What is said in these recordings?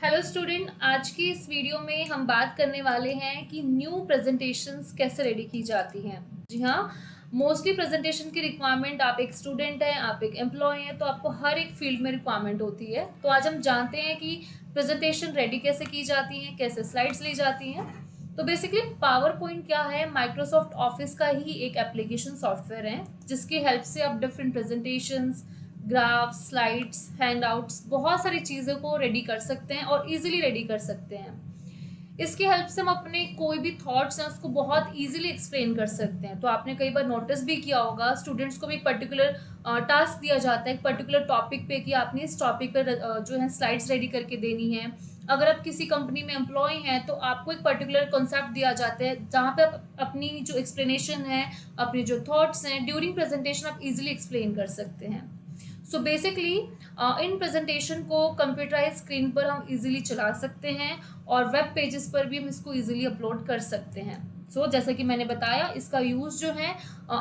Hello student, आज की इस वीडियो में हम बात करने वाले हैं कि न्यू प्रेजेंटेशंस कैसे रेडी की जाती हैं। जी हाँ, मोस्टली प्रेजेंटेशन की रिक्वायरमेंट, आप एक स्टूडेंट हैं, आप एक एम्प्लॉय हैं, तो आपको हर एक फील्ड में रिक्वायरमेंट होती है। तो आज हम जानते हैं कि प्रेजेंटेशन रेडी कैसे की जाती हैं, कैसे स्लाइड्स ली जाती हैं। तो बेसिकली पावर पॉइंट क्या है? माइक्रोसॉफ्ट ऑफिस का ही एक एप्लीकेशन सॉफ्टवेयर है जिसकी हेल्प से आप different presentations, graph, slides, handouts, बहुत सारी चीज़ों को रेडी कर सकते हैं और इजीली रेडी कर सकते हैं। इसकी हेल्प से हम अपने कोई भी थॉट्स हैं उसको बहुत इजीली एक्सप्लेन कर सकते हैं। तो आपने कई बार नोटिस भी किया होगा, स्टूडेंट्स को भी एक पर्टिकुलर टास्क दिया जाता है एक पर्टिकुलर टॉपिक पे कि आपने इस टॉपिक पर जो है स्लाइड्स रेडी करके देनी है। अगर आप किसी कंपनी में एम्प्लॉय हैं तो आपको एक पर्टिकुलर कॉन्सेप्ट दिया जाता है जहाँ पे आप अपनी जो एक्सप्लेनेशन है, अपने जो थॉट्स हैं ड्यूरिंग प्रेजेंटेशन आप इजीली एक्सप्लेन कर सकते हैं। सो बेसिकली इन प्रेजेंटेशन को कंप्यूटराइज स्क्रीन पर हम इजीली चला सकते हैं और वेब पेजेस पर भी हम इसको इजीली अपलोड कर सकते हैं। सो जैसे कि मैंने बताया, इसका यूज़ जो है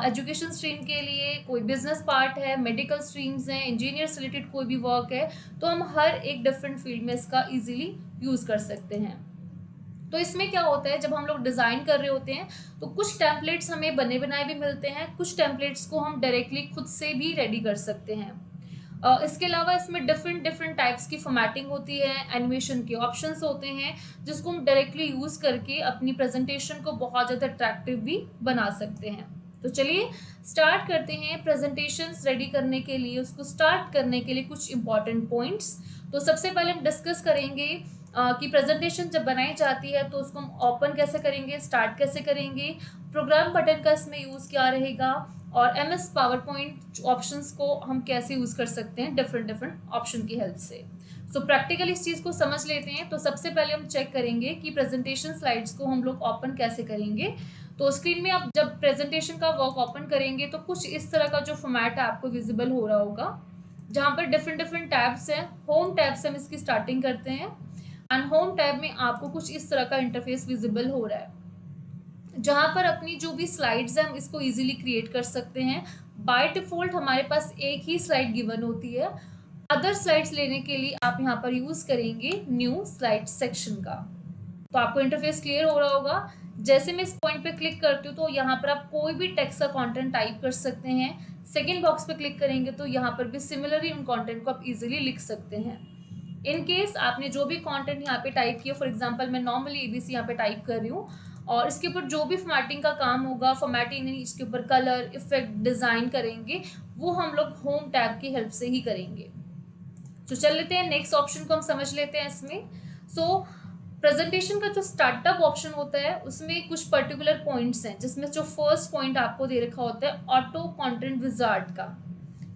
एजुकेशन स्ट्रीम के लिए, कोई बिजनेस पार्ट है, मेडिकल स्ट्रीम्स हैं, इंजीनियर से रिलेटेड कोई भी वर्क है, तो हम हर एक डिफरेंट फील्ड में इसका इजीली यूज़ कर सकते हैं। तो इसमें क्या होता है, जब हम लोग डिज़ाइन कर रहे होते हैं तो कुछ टेम्पलेट्स हमें बने बनाए भी मिलते हैं, कुछ टेम्पलेट्स को हम डायरेक्टली खुद से भी रेडी कर सकते हैं। इसके अलावा इसमें डिफरेंट डिफरेंट टाइप्स की फॉर्मेटिंग होती है, एनिमेशन के ऑप्शंस होते हैं जिसको हम डायरेक्टली यूज़ करके अपनी प्रेजेंटेशन को बहुत ज़्यादा अट्रैक्टिव भी बना सकते हैं। तो चलिए स्टार्ट करते हैं प्रेजेंटेशंस रेडी करने के लिए, उसको स्टार्ट करने के लिए कुछ इंपॉर्टेंट पॉइंट्स। तो सबसे पहले हम डिस्कस करेंगे कि प्रेजेंटेशन जब बनाई जाती है तो उसको हम ओपन कैसे करेंगे, स्टार्ट कैसे करेंगे, प्रोग्राम बटन का इसमें यूज़ क्या रहेगा, और MS पावर पॉइंट ऑप्शंस को हम कैसे यूज़ कर सकते हैं डिफरेंट डिफरेंट ऑप्शन की हेल्प से। सो प्रैक्टिकल इस चीज़ को समझ लेते हैं। तो सबसे पहले हम चेक करेंगे कि प्रेजेंटेशन स्लाइड्स को हम लोग ओपन कैसे करेंगे। तो स्क्रीन में आप जब प्रेजेंटेशन का वर्क ओपन करेंगे तो कुछ इस तरह का जो फॉर्मेट है आपको विजिबल हो रहा होगा, जहाँ पर डिफरेंट डिफरेंट टैब्स हैं। होम टैब से हम इसकी स्टार्टिंग करते हैं एंड होम टैब में आपको कुछ इस तरह का इंटरफेस विजिबल हो रहा है, जहाँ पर अपनी जो भी स्लाइड्स हैं हम इसको इजीली क्रिएट कर सकते हैं। बाय डिफ़ॉल्ट हमारे पास एक ही स्लाइड गिवन होती है। अदर स्लाइड्स लेने के लिए आप यहाँ पर यूज़ करेंगे न्यू स्लाइड सेक्शन का। तो आपको इंटरफेस क्लियर हो रहा होगा। जैसे मैं इस पॉइंट पे क्लिक करती हूँ तो यहाँ पर आप कोई भी टेक्स्ट का कंटेंट टाइप कर सकते हैं। सेकेंड बॉक्स पे क्लिक करेंगे तो यहाँ पर भी सिमिलरली उन कंटेंट को आप इजीली लिख सकते हैं। इन केस आपने जो भी कंटेंट यहाँ पे टाइप किया, फॉर एग्जांपल मैं नॉर्मली ABC यहाँ पे टाइप कर रही हूँ, और इसके ऊपर जो भी फॉर्मेटिंग का काम होगा, फॉर्मेटिंग इसके ऊपर कलर इफेक्ट डिज़ाइन करेंगे, वो हम लोग होम टैब की हेल्प से ही करेंगे। तो चल लेते हैं नेक्स्ट ऑप्शन को हम समझ लेते हैं इसमें। सो प्रेजेंटेशन का जो स्टार्टअप ऑप्शन होता है उसमें कुछ पर्टिकुलर पॉइंट्स हैं, जिसमें जो फर्स्ट पॉइंट आपको दे रखा होता है ऑटो कंटेंट विजार्ड का,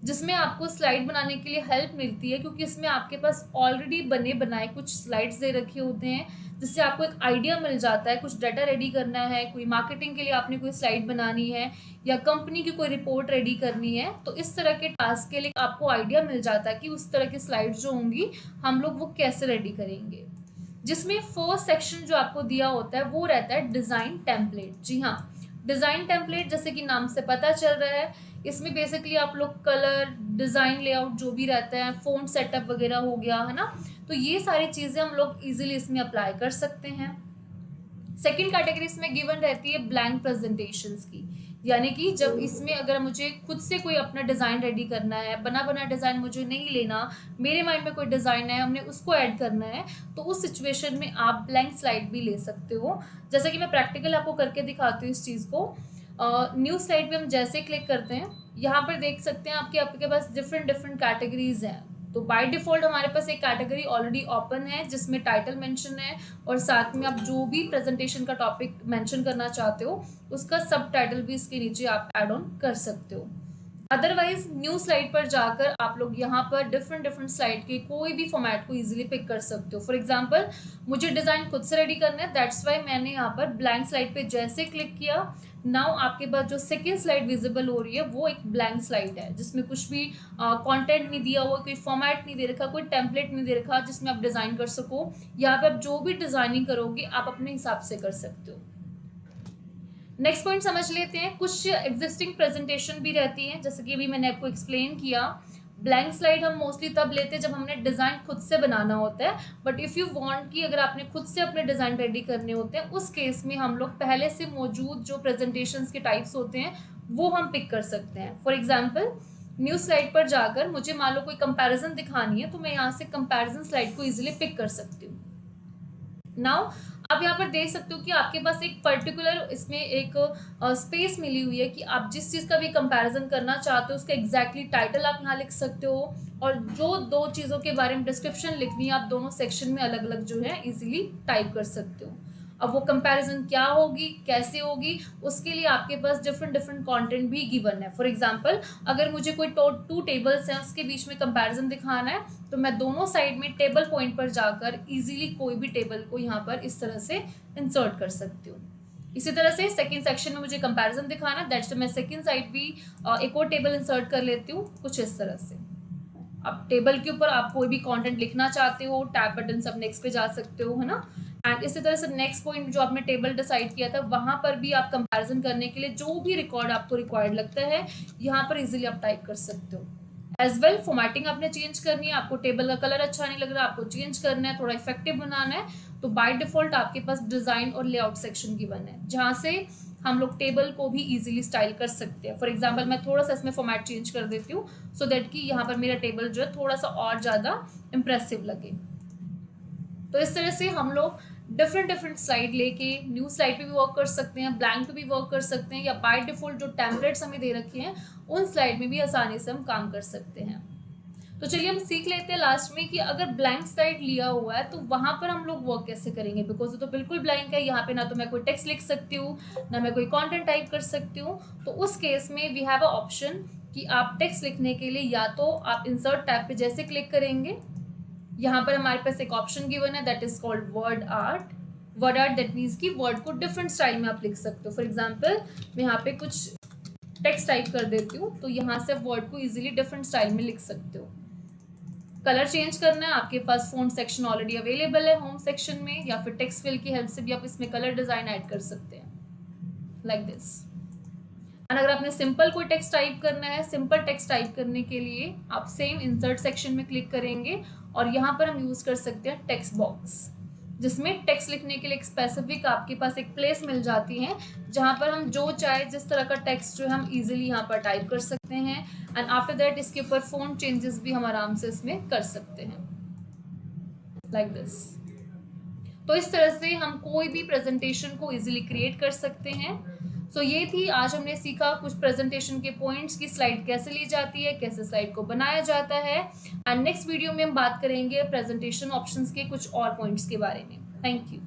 जिसमें आपको स्लाइड बनाने के लिए हेल्प मिलती है, क्योंकि इसमें आपके पास ऑलरेडी बने बनाए कुछ स्लाइड्स दे रखे होते हैं, जिससे आपको एक आइडिया मिल जाता है। कुछ डाटा रेडी करना है, कोई मार्केटिंग के लिए आपने कोई स्लाइड बनानी है, या कंपनी की कोई रिपोर्ट रेडी करनी है, तो इस तरह के टास्क के लिए आपको आइडिया मिल जाता है कि उस तरह की स्लाइड्स जो होंगी हम लोग वो कैसे रेडी करेंगे। जिसमें फर्स्ट सेक्शन जो आपको दिया होता है वो रहता है डिज़ाइन टेम्पलेट। जी हाँ, डिज़ाइन टेम्पलेट जैसे कि नाम से पता चल रहा है, इसमें बेसिकली आप लोग कलर, डिज़ाइन, लेआउट जो भी रहता है, फ़ॉन्ट सेटअप वगैरह हो गया है ना, तो ये सारी चीज़ें हम लोग इजीली इसमें अप्लाई कर सकते हैं। सेकंड कैटेगरी इसमें गिवन रहती है ब्लैंक प्रेजेंटेशंस की, यानी कि जब इसमें अगर मुझे खुद से कोई अपना डिज़ाइन रेडी करना है, बना बना डिज़ाइन मुझे नहीं लेना, मेरे माइंड में कोई डिज़ाइन है, हमने उसको ऐड करना है, तो उस सिचुएशन में आप ब्लैंक स्लाइड भी ले सकते हो। जैसे कि मैं प्रैक्टिकल आपको करके दिखाती हूँ इस चीज़ को। न्यू स्लाइड पे हम जैसे क्लिक करते हैं, यहाँ पर देख सकते हैं आपके पास डिफरेंट डिफरेंट कैटेगरीज हैं। तो बाय डिफ़ॉल्ट हमारे पास एक कैटेगरी ऑलरेडी ओपन है जिसमें टाइटल मेंशन है, और साथ में आप जो भी प्रेजेंटेशन का टॉपिक मेंशन करना चाहते हो उसका सब टाइटल भी इसके नीचे आप ऐड ऑन कर सकते हो। अदरवाइज न्यू स्लाइड पर जाकर आप लोग यहाँ पर डिफरेंट डिफरेंट स्लाइड के कोई भी फॉर्मेट को इजीली पिक कर सकते हो। फॉर एग्जांपल मुझे डिज़ाइन खुद से रेडी करना है, दैट्स वाई मैंने यहाँ पर ब्लैंक स्लाइड पे जैसे क्लिक किया, नाउ आपके पास जो सेकेंड स्लाइड विजिबल हो रही है वो एक ब्लैंक स्लाइड है, जिसमें कुछ भी कंटेंट नहीं दिया हुआ, कोई फॉर्मेट नहीं दे रखा, कोई टेम्पलेट नहीं दे रखा जिसमें आप डिज़ाइन कर सको। यहाँ पे आप जो भी डिज़ाइनिंग करोगे आप अपने हिसाब से कर सकते हो। नेक्स्ट पॉइंट समझ लेते हैं। कुछ एग्जिस्टिंग प्रेजेंटेशन भी रहती हैं, जैसे कि अभी मैंने आपको एक्सप्लेन किया, ब्लैंक स्लाइड हम मोस्टली तब लेते हैं जब हमने डिज़ाइन खुद से बनाना होता है, बट इफ़ यू वांट कि अगर आपने खुद से अपने डिज़ाइन रेडी करने होते हैं, उस केस में हम लोग पहले से मौजूद जो प्रेजेंटेशंस के टाइप्स होते हैं वो हम पिक कर सकते हैं। फॉर एग्जांपल, न्यू स्लाइड पर जाकर मुझे मान लो कोई कंपैरिजन दिखानी है, तो मैं यहाँ से कंपैरिजन स्लाइड को इजीली पिक कर सकती हूँ। नाउ आप यहाँ पर देख सकते हो कि आपके पास एक पर्टिकुलर इसमें एक स्पेस मिली हुई है कि आप जिस चीज़ का भी कंपैरिजन करना चाहते हो उसका एग्जैक्टली टाइटल आप यहाँ लिख सकते हो, और जो दो चीज़ों के बारे में डिस्क्रिप्शन लिखनी है आप दोनों सेक्शन में अलग अलग जो है इजीली टाइप कर सकते हो। अब वो कंपैरिजन क्या होगी, कैसे होगी, उसके लिए आपके पास डिफरेंट कंटेंट भी गिवन है। फॉर एग्जांपल, अगर मुझे कोई टू टेबल्स हैं उसके बीच में कंपैरिजन दिखाना है, तो मैं दोनों साइड में टेबल पॉइंट पर जाकर इजीली कोई भी टेबल को यहाँ पर इस तरह से इंसर्ट कर सकती हूँ। इसी तरह से सेकंड सेक्शन में मुझे कंपैरिजन दिखाना है, दैट्स मैं सेकंड साइड भी एक और टेबल इंसर्ट कर लेती हूँ कुछ इस तरह से। अब टेबल के ऊपर आप कोई भी कंटेंट लिखना चाहते हो, टैब बटन से आप नेक्स्ट पे जा सकते हो, है ना। एंड इसी तरह से नेक्स्ट पॉइंट जो आपने टेबल डिसाइड किया था वहां पर भी आप कंपैरिजन करने के लिए जो भी रिकॉर्ड आपको रिक्वायर्ड लगता है यहाँ पर इजीली आप टाइप कर सकते हो। एज वेल फॉर्मेटिंग आपने चेंज करनी है, आपको टेबल का कलर अच्छा नहीं लग रहा, आपको चेंज करना है, थोड़ा इफेक्टिव बनाना है, तो बाय डिफॉल्ट आपके पास डिजाइन और लेआउट सेक्शन गिवन है जहाँ से हम लोग टेबल को भी इजीली स्टाइल कर सकते हैं। फॉर एग्जांपल, मैं थोड़ा सा इसमें फॉर्मेट चेंज कर देती हूँ सो दैट कि यहाँ पर मेरा टेबल जो है थोड़ा सा और ज़्यादा इम्प्रेसिव लगे। तो इस तरह से हम लोग डिफरेंट स्लाइड लेके न्यू स्लाइड पे भी वर्क कर सकते हैं, ब्लैंक पे भी वर्क कर सकते हैं, या बाय डिफॉल्ट जो टेम्पलेट्स हमें दे रखे हैं उन स्लाइड में भी आसानी से हम काम कर सकते हैं। तो चलिए हम सीख लेते हैं लास्ट में कि अगर ब्लैंक स्लाइड लिया हुआ है तो वहां पर हम लोग वर्क कैसे करेंगे, बिकॉज ये तो बिल्कुल ब्लैंक है, यहाँ पे ना तो मैं कोई टेक्स्ट लिख सकती हूँ ना मैं कोई कंटेंट टाइप कर सकती हूँ। तो उस केस में वी हैव अ ऑप्शन कि आप टेक्स्ट लिखने के लिए या तो आप इंसर्ट टैब पे जैसे क्लिक करेंगे, यहाँ पर हमारे पास एक ऑप्शन गिवन है that is called word art. Word art that means कि वर्ड को डिफरेंट स्टाइल में आप लिख सकते हो। फॉर एग्जाम्पल, मैं यहाँ पे कुछ टेक्स्ट टाइप कर देती हूँ तो यहाँ से वर्ड को इजीली डिफरेंट स्टाइल में लिख सकते हो। कलर चेंज करना है, आपके पास फ़ॉन्ट सेक्शन ऑलरेडी अवेलेबल है होम सेक्शन में, या फिर टेक्स्ट फिल की हेल्प से भी आप इसमें कलर डिज़ाइन ऐड कर सकते हैं लाइक दिस। एंड अगर आपने सिंपल कोई टेक्स्ट टाइप करना है, सिंपल टेक्स्ट टाइप करने के लिए आप सेम इंसर्ट सेक्शन में क्लिक करेंगे और यहाँ पर हम यूज़ कर सकते हैं टेक्स्ट बॉक्स, जिसमें टेक्स्ट लिखने के लिए एक स्पेसिफिक आपके पास एक प्लेस मिल जाती है जहाँ पर हम जो चाहे जिस तरह का टेक्स्ट जो है हम इजीली यहाँ पर टाइप कर सकते हैं। एंड आफ्टर दैट इसके ऊपर फ़ॉन्ट चेंजेस भी हम आराम से इसमें कर सकते हैं लाइक दिस। तो इस तरह से हम कोई भी प्रेजेंटेशन को इजीली क्रिएट कर सकते हैं। सो ये थी, आज हमने सीखा कुछ प्रेजेंटेशन के पॉइंट्स की स्लाइड कैसे ली जाती है, कैसे स्लाइड को बनाया जाता है। एंड नेक्स्ट वीडियो में हम बात करेंगे प्रेजेंटेशन ऑप्शंस के कुछ और पॉइंट्स के बारे में। Thank you.